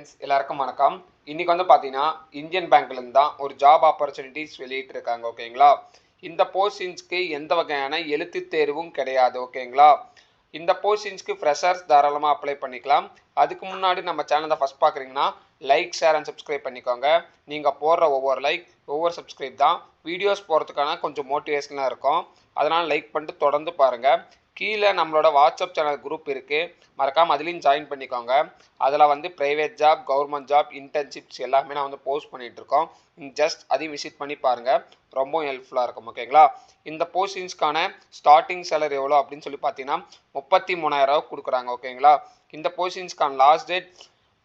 எல்லாருக்கும் வணக்கம். இன்னைக்கு வந்து பார்த்தீங்கன்னா இந்தியன் பேங்க்லேருந்து தான் ஒரு ஜாப் ஆப்பர்ச்சுனிட்டிஸ் வெளியிட்டிருக்காங்க. ஓகேங்களா? இந்த போஸ்டிங்ஸ்க்கு எந்த வகையான எழுத்து தேர்வும் கிடையாது. ஓகேங்களா? இந்த போஸ்டிங்ஸ்க்கு ஃப்ரெஷர்ஸ் தாராளமாக அப்ளை பண்ணிக்கலாம். அதுக்கு முன்னாடி நம்ம சேனலை ஃபஸ்ட் பார்க்குறீங்கன்னா லைக், ஷேர் அண்ட் சப்ஸ்கிரைப் பண்ணிக்கோங்க. நீங்கள் போடுற ஒவ்வொரு லைக், ஒவ்வொரு சப்ஸ்கிரைப் தான் வீடியோஸ் போகிறதுக்கான கொஞ்சம் மோட்டிவேஷனாக இருக்கும். அதனால் லைக் பண்ணிட்டு தொடர்ந்து பாருங்கள். கீழே நம்மளோட வாட்ஸ்அப் சேனல் குரூப் இருக்குது, மறக்காமல் அதுலேயும் ஜாயின் பண்ணிக்கோங்க. அதில் வந்து private job, government job, internships எல்லாமே நான் வந்து போஸ்ட் பண்ணிகிட்ருக்கோம். ஜஸ்ட் அதையும் விசிட் பண்ணி பாருங்கள், ரொம்ப ஹெல்ப்ஃபுல்லாக இருக்கும். ஓகேங்களா? இந்த போஸ்டிங்ஸ்க்கான ஸ்டார்டிங் சேலரி எவ்வளோ அப்படின்னு சொல்லி பார்த்தீங்கன்னா 33,000 கொடுக்குறாங்க. ஓகேங்களா? இந்த போஸ்டிங்ஸ்க்கான லாஸ்ட் டேட்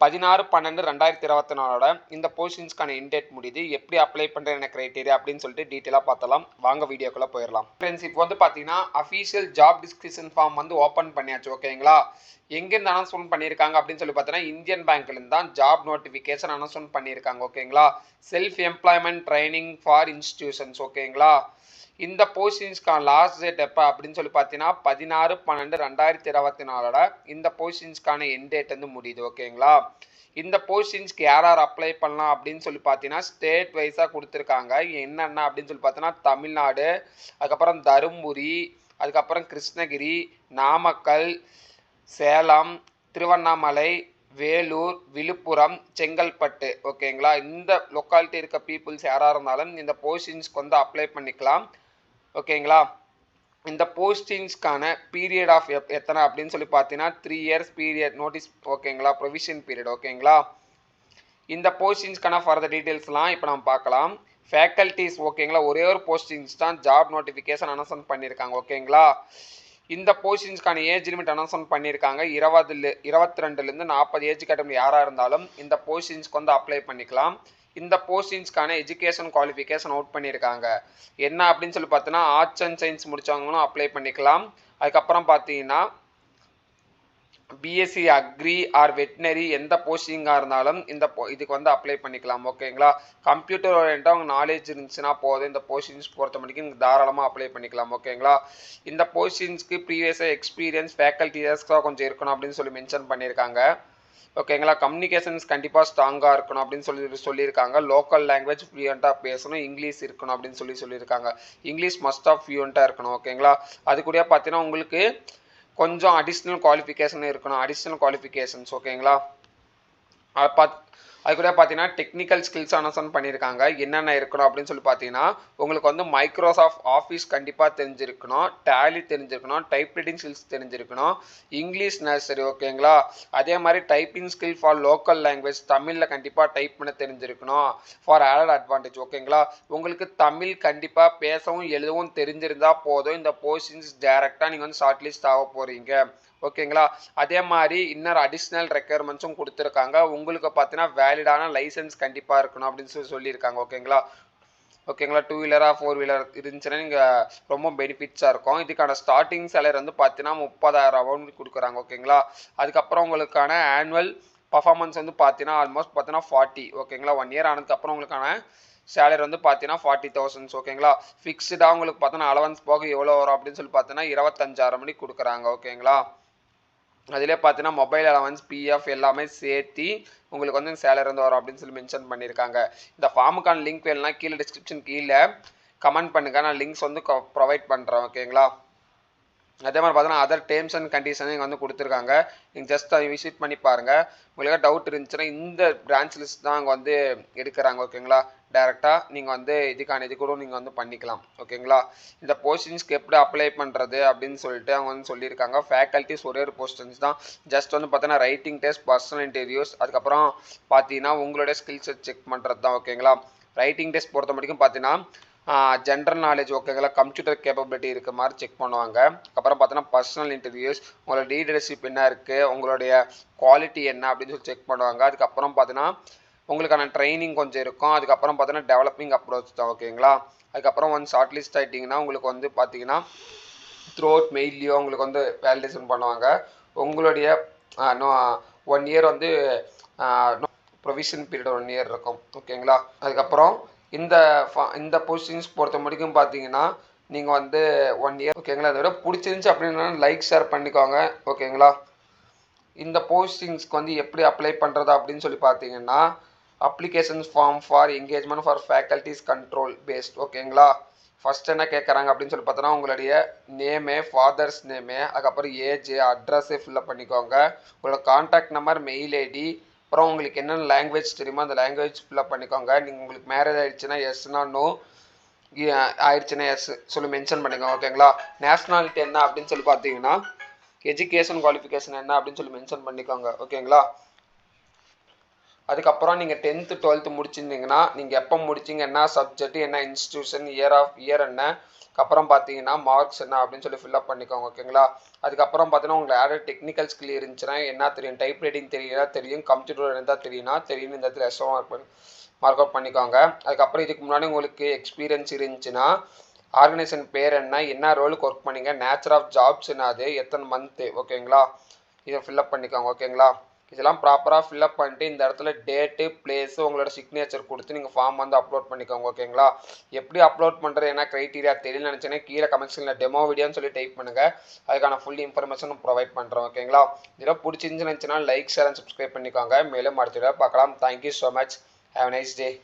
16/12/2024 இந்த போஸ்டிங்ஸ்க்கான இன்டேட் முடியுது. எப்படி அப்ளை பண்ணுற என்ன க்ரைட்டீரியா அப்படின்னு சொல்லிட்டு டீட்டெயிலாக பார்த்தலாம். வாங்க வீடியோக்குள்ளே போயிடலாம். ஃப்ரெண்ட்ஸ், இப்போ வந்து பார்த்தீங்கன்னா அஃபீஷியல் ஜாப் டிஸ்கிரிப்ஷன் ஃபார்ம் வந்து ஓப்பன் பண்ணியாச்சு. ஓகேங்களா? எங்கேருந்து அனௌன்ஸ்மெண்ட் பண்ணியிருக்காங்க அப்படின்னு சொல்லி பார்த்தீங்கன்னா இந்தியன் பேங்க்லேருந்து தான் ஜாப் நோட்டிஃபிகேஷன் அனௌன்ஸ்மெண்ட் பண்ணியிருக்காங்க. ஓகேங்களா? Self employment training for institutions. ஓகேங்களா? இந்த போஸ்டிங்ஸ்க்கான லாஸ்ட் டேட் எப்போ அப்படின்னு சொல்லி பார்த்தீங்கன்னா 16/12/2024 இந்த போஸ்டிங்ஸ்க்கான எண்ட் டேட் வந்து முடியுது. ஓகேங்களா? இந்த போஸ்டிங்ஸ்க்கு யார் யார் அப்ளை பண்ணலாம் அப்படின்னு சொல்லி பார்த்தீங்கன்னா ஸ்டேட் வைஸாக கொடுத்துருக்காங்க. என்னென்ன அப்படின்னு சொல்லி பார்த்தீங்கன்னா தமிழ்நாடு, அதுக்கப்புறம் தருமபுரி, அதுக்கப்புறம் கிருஷ்ணகிரி, நாமக்கல், சேலம், திருவண்ணாமலை, வேலூர், விழுப்புரம், செங்கல்பட்டு. ஓகேங்களா? இந்த லொக்காலிட்டி இருக்க பீப்புள்ஸ் யாராக இருந்தாலும் இந்த போஸ்டிங்ஸ்க்கு வந்து அப்ளை பண்ணிக்கலாம். ஓகேங்களா? இந்த போஸ்டிங்ஸ்க்கான பீரியட் ஆஃப் எத்தனை அப்படின்னு சொல்லி பார்த்தீங்கன்னா 3 years பீரியட் நோட்டீஸ். ஓகேங்களா? Provision period. ஓகேங்களா? இந்த போஸ்டிங்ஸ்க்கான ஃபர்தர் டீட்டெயில்ஸ்லாம் இப்போ நம்ம பார்க்கலாம். ஃபேக்கல்ட்டிஸ். ஓகேங்களா? ஒரே ஒரு போஸ்டிங்ஸ் தான் ஜாப் நோட்டிஃபிகேஷன் அனௌன்ஸ்மெண்ட் பண்ணியிருக்காங்க. ஓகேங்களா? இந்த போஸ்டிங்ஸ்க்கான ஏஜ் லிமிட் அனௌன்ஸ்மெண்ட் பண்ணியிருக்காங்க. 22லேருந்து 40 ஏஜ் கேட்டகரி யாராக இருந்தாலும் இந்த போஸ்டிங்ஸ்க்கு வந்து அப்ளை பண்ணிக்கலாம். இந்த போஸ்டிங்ஸ்க்கான எஜுகேஷன் குவாலிஃபிகேஷன் அவுட் பண்ணியிருக்காங்க. என்ன அப்படின்னு சொல்லி பார்த்தீங்கன்னா ஆர்ட்ஸ் அண்ட் சயின்ஸ் முடித்தவங்களும் அப்ளை பண்ணிக்கலாம். அதுக்கப்புறம் பார்த்தீங்கன்னா பிஎஸ்சி அக்ரி ஆர் வெட்டினரி எந்த போஸ்டிங்காக இருந்தாலும் இதுக்கு வந்து அப்ளை பண்ணிக்கலாம். ஓகேங்களா? கம்ப்யூட்டர் ஓரியன்டாக அவங்க நாலேஜ் இருந்துச்சுன்னா போதும், இந்த போஸ்டிங்ஸ் பொறுத்த முடிக்கும் தாராளமாக அப்ளை பண்ணிக்கலாம். ஓகேங்களா? இந்த போஸ்டிங்ஸ்க்கு ப்ரீவியஸாக எக்ஸ்பீரியன்ஸ் ஃபேக்கல்ட்டிஸாக கொஞ்சம் இருக்கணும் அப்படின்னு சொல்லி மென்ஷன் பண்ணியிருக்காங்க. ஓகேங்களா? கம்யூனிகேஷன்ஸ் கண்டிப்பாக ஸ்ட்ராங்காக இருக்கணும் அப்படின்னு சொல்லியிருக்காங்க. லோக்கல் லாங்குவேஜ் ஃப்ளூயண்ட்டாக பேசணும், இங்கிலீஷ் இருக்கணும் அப்படின்னு சொல்லியிருக்காங்க. இங்கிலீஷ் மஸ்ட் ஆஃப் ஃப்ளூயண்ட்டாக இருக்கணும். ஓகேங்களா? அது கூட பார்த்தீங்கன்னா உங்களுக்கு கொஞ்சம் அடிஷ்னல் குவாலிஃபிகேஷன் இருக்கணும், அடிஷ்னல் குவாலிஃபிகேஷன்ஸ். ஓகேங்களா? அது கூட பார்த்தீங்கன்னா டெக்னிக்கல் ஸ்கில்ஸ் அனௌன்ஸ் பண்ணியிருக்காங்க. என்னென்ன இருக்கணும் அப்படின்னு சொல்லி பார்த்தீங்கன்னா உங்களுக்கு வந்து மைக்ரோசாஃப்ட் ஆஃபீஸ் கண்டிப்பாக தெரிஞ்சிருக்கணும், டேலி தெரிஞ்சிருக்கணும், டைப் ரைட்டிங் ஸ்கில்ஸ் தெரிஞ்சிருக்கணும், இங்கிலீஷ் நர்சரி. ஓகேங்களா? அதே மாதிரி typing skill for local language, தமிழில் கண்டிப்பாக டைப் பண்ண தெரிஞ்சிருக்கணும் ஃபார் ஆடட் அட்வான்டேஜ். ஓகேங்களா? உங்களுக்கு தமிழ் கண்டிப்பாக பேசவும் எழுதவும் தெரிஞ்சிருந்தால் போதும், இந்த போஸ்டிங்ஸ் டேரெக்டாக நீங்கள் வந்து ஷார்ட் லிஸ்ட் ஆக போகிறீங்க. ஓகேங்களா? அதே மாதிரி இன்னொரு அடிஷ்னல் ரெக்குயர்மெண்ட்ஸும் கொடுத்துருக்காங்க. உங்களுக்கு பார்த்தீங்கன்னா வேலிடான லைசன்ஸ் கண்டிப்பாக இருக்கணும் அப்படின்னு சொல்லியிருக்காங்க. ஓகேங்களா? 2 வீலரா 4 வீலர் இருந்துச்சுன்னா நீங்கள் ரொம்ப பெனிஃபிட்ஸாக இருக்கும். இதுக்கான ஸ்டார்டிங் சேலரி வந்து பார்த்தீங்கன்னா 30,000 கொடுக்குறாங்க. ஓகேங்களா? அதுக்கப்புறம் உங்களுக்கான ஆனுவல் பர்ஃபார்மன்ஸ் வந்து பார்த்தீங்கன்னா ஆல்மோஸ்ட் பார்த்தீங்கன்னா 40. ஓகேங்களா? 1 year ஆனதுக்கப்புறம் உங்களுக்கான சேலரி வந்து பார்த்தீங்கன்னா 40,000. ஓகேங்களா? ஃபிக்ஸ்டாக உங்களுக்கு பார்த்தீங்கன்னா அலவன்ஸ் போக எவ்வளோ வரும் அப்படின்னு சொல்லி பார்த்தீங்கன்னா 25,000 கொடுக்குறாங்க. ஓகேங்களா? அதிலே பார்த்தீங்கன்னா மொபைல் அலவன்ஸ், பிஎஃப் எல்லாமே சேர்த்து உங்களுக்கு வந்து சேலரி வந்து வரும் அப்படின்னு சொல்லி மென்ஷன் பண்ணியிருக்காங்க. இந்த ஃபார்முக்கான லிங்க் வேணும்னா கீழே டிஸ்கிரிப்ஷன் கீழே கமெண்ட் பண்ணுங்கள், நான் லிங்க்ஸ் வந்து ப்ரொவைட் பண்ணுறேன். ஓகேங்களா? அதே மாதிரி பார்த்தீங்கன்னா அதர் டேர்ம்ஸ் அண்ட் கண்டிஷன் இங்கே வந்து கொடுத்துருக்காங்க. நீங்கள் ஜஸ்ட் அதை விசிட் பண்ணி பாருங்கள். உங்களுக்கு டவுட் இருந்துச்சுன்னா இந்த பிரான்ச் லிஸ்ட் தான் அங்கே வந்து எடுக்கிறாங்க. ஓகேங்களா? டேரெக்டாக நீங்கள் வந்து இது கூட நீங்கள் வந்து பண்ணிக்கலாம். ஓகேங்களா? இந்த போஸ்டிங்ஸ்க்கு எப்படி அப்ளை பண்ணுறது அப்படின்னு சொல்லிட்டு அவங்க வந்து சொல்லியிருக்காங்க. ஃபேக்கல்ட்டிஸ் ஒரே ஒரு போஸ்டிங்ஸ் தான். ஜஸ்ட் வந்து பார்த்தீங்கன்னா ரைட்டிங் டெஸ்ட், பர்சனல் இன்டர்வியூஸ், அதுக்கப்புறம் பார்த்தீங்கன்னா உங்களுடைய ஸ்கில்ஸை செக் பண்ணுறது தான். ஓகேங்களா? ரைட்டிங் டெஸ்ட் பொறுத்த வரைக்கும் பார்த்தீங்கன்னா ஜென்ரல் நாலேஜ். ஓகேங்களா? கம்ப்யூட்டர் கேப்பபிலிட்டி இருக்க மாதிரி செக் பண்ணுவாங்க. அப்புறம் பார்த்தோன்னா பர்சனல் இன்டர்வியூஸ், உங்களோட லீடர்ஷிப் என்ன இருக்குது, உங்களுடைய குவாலிட்டி என்ன அப்படின்னு சொல்லி செக் பண்ணுவாங்க. அதுக்கப்புறம் பார்த்தீங்கன்னா உங்களுக்கான ட்ரைனிங் கொஞ்சம் இருக்கும். அதுக்கப்புறம் பார்த்தீங்கன்னா டெவலப்பிங் அப்ரோச் தான். ஓகேங்களா? அதுக்கப்புறம் வந்து ஷார்ட் லிஸ்ட் ஆகிட்டிங்கன்னா உங்களுக்கு வந்து பார்த்தீங்கன்னா த்ரூ அவுட் மெயிலையோ உங்களுக்கு வந்து வேலிடேஷன் பண்ணுவாங்க. உங்களுடைய 1 year வந்து ப்ரொவிஷன் பீரியட் 1 year இருக்கும். ஓகேங்களா? அதுக்கப்புறம் இந்த போஸ்டிங்ஸ் பொறுத்த முடிக்கும் பார்த்தீங்கன்னா நீங்கள் வந்து 1 year. ஓகேங்களா? அதை விட பிடிச்சிருந்துச்சி அப்படின்னா லைக் ஷேர் பண்ணிக்கோங்க. ஓகேங்களா? இந்த போஸ்டிங்ஸ்க்கு வந்து எப்படி அப்ளை பண்ணுறது அப்படின்னு சொல்லி பார்த்தீங்கன்னா applications form for engagement for faculties control based. ஓகேங்களா. ஃபர்ஸ்ட் என்ன கேட்குறாங்க அப்படின்னு சொல்லி பார்த்தோன்னா உங்களுடைய நேமு, ஃபாதர்ஸ் நேமு, அதுக்கப்புறம் ஏஜ், அட்ரஸு ஃபில்அப் பண்ணிக்கோங்க. உங்களோட கான்டாக்ட் நம்பர், மெயில் ஐடி, அப்புறம் உங்களுக்கு என்னென்ன லாங்குவேஜ் தெரியுமோ அந்த லாங்குவேஜ் ஃபில்அப் பண்ணிக்கோங்க. நீங்கள் உங்களுக்கு மேரேஜ் ஆகிடுச்சுன்னா எஸ்னா நோ, ஆயிடுச்சுன்னா எஸ் சொல்லி மென்ஷன் பண்ணிக்கோங்க. ஓகேங்களா. நேஷ்னாலிட்டி என்ன அப்படின்னு சொல்லி பார்த்தீங்கன்னா எஜுகேஷன் குவாலிஃபிகேஷன் என்ன அப்படின்னு சொல்லி மென்ஷன் பண்ணிக்கோங்க. ஓகேங்களா. அதுக்கப்புறம் நீங்கள் 10th 12th முடிச்சிருந்தீங்கன்னா நீங்கள் எப்போ முடிச்சிங்க, என்ன சப்ஜெக்ட், என்ன இன்ஸ்டியூஷன், இயர் என்ன, அப்புறம் பார்த்தீங்கன்னா மார்க்ஸ் என்ன அப்படின்னு சொல்லி ஃபில்அப் பண்ணிக்கோங்க. ஓகேங்களா. அதுக்கப்புறம் பார்த்தீங்கன்னா உங்களுக்கு ஆட் டெக்னிக்கல் ஸ்கில் இருந்துச்சுன்னா என்ன தெரியும், டைப் ரைட்டிங் தெரியும், கம்ப்யூட்டர் இருந்தால் தெரியும் இந்த இடத்துல எஸ்ஓ மார்க் அவுட் பண்ணிக்கோங்க. அதுக்கப்புறம் இதுக்கு முன்னாடி உங்களுக்கு எக்ஸ்பீரியன்ஸ் இருந்துச்சுன்னா ஆர்கனைசேஷன் பேர் என்ன ரோலுக்கு ஒர்க் பண்ணிங்க, நேச்சர் ஆஃப் ஜாப்ஸ் என்னது, எத்தனை மந்த்து. ஓகேங்களா. இதை ஃபில்அப் பண்ணிக்கோங்க. ஓகேங்களா. இதெல்லாம் ப்ராப்பராக ஃபில்அப் பண்ணிட்டு இந்த இடத்துல டேட்டு, பிளேஸு, உங்களோட சிக்னேச்சர் கொடுத்து நீங்கள் ஃபார்ம் வந்து அப்லோட் பண்ணிக்கோங்க. ஓகேங்களா. எப்படி அப்லோட் பண்ணுறது, என்ன க்ரைட்டீரியா தெரியல நினச்சேன்னா கீழே கமெண்ட் செக்ஷனில் டெமோ வீடியோன்னு சொல்லி டைப் பண்ணுங்கள். அதுக்கான ஃபுல் இன்ஃபர்மேஷன் ப்ரொவைட் பண்ணுறோம். ஓகேங்களா. இதெல்லாம் பிடிச்சிருந்துச்சுன்னா லைக், ஷேர் அண்ட் சப்ஸ்கிரைப் பண்ணிக்கோங்க. மேலும் அடுத்த வீடியோ பார்க்கலாம். Thank you so much. Have nice day.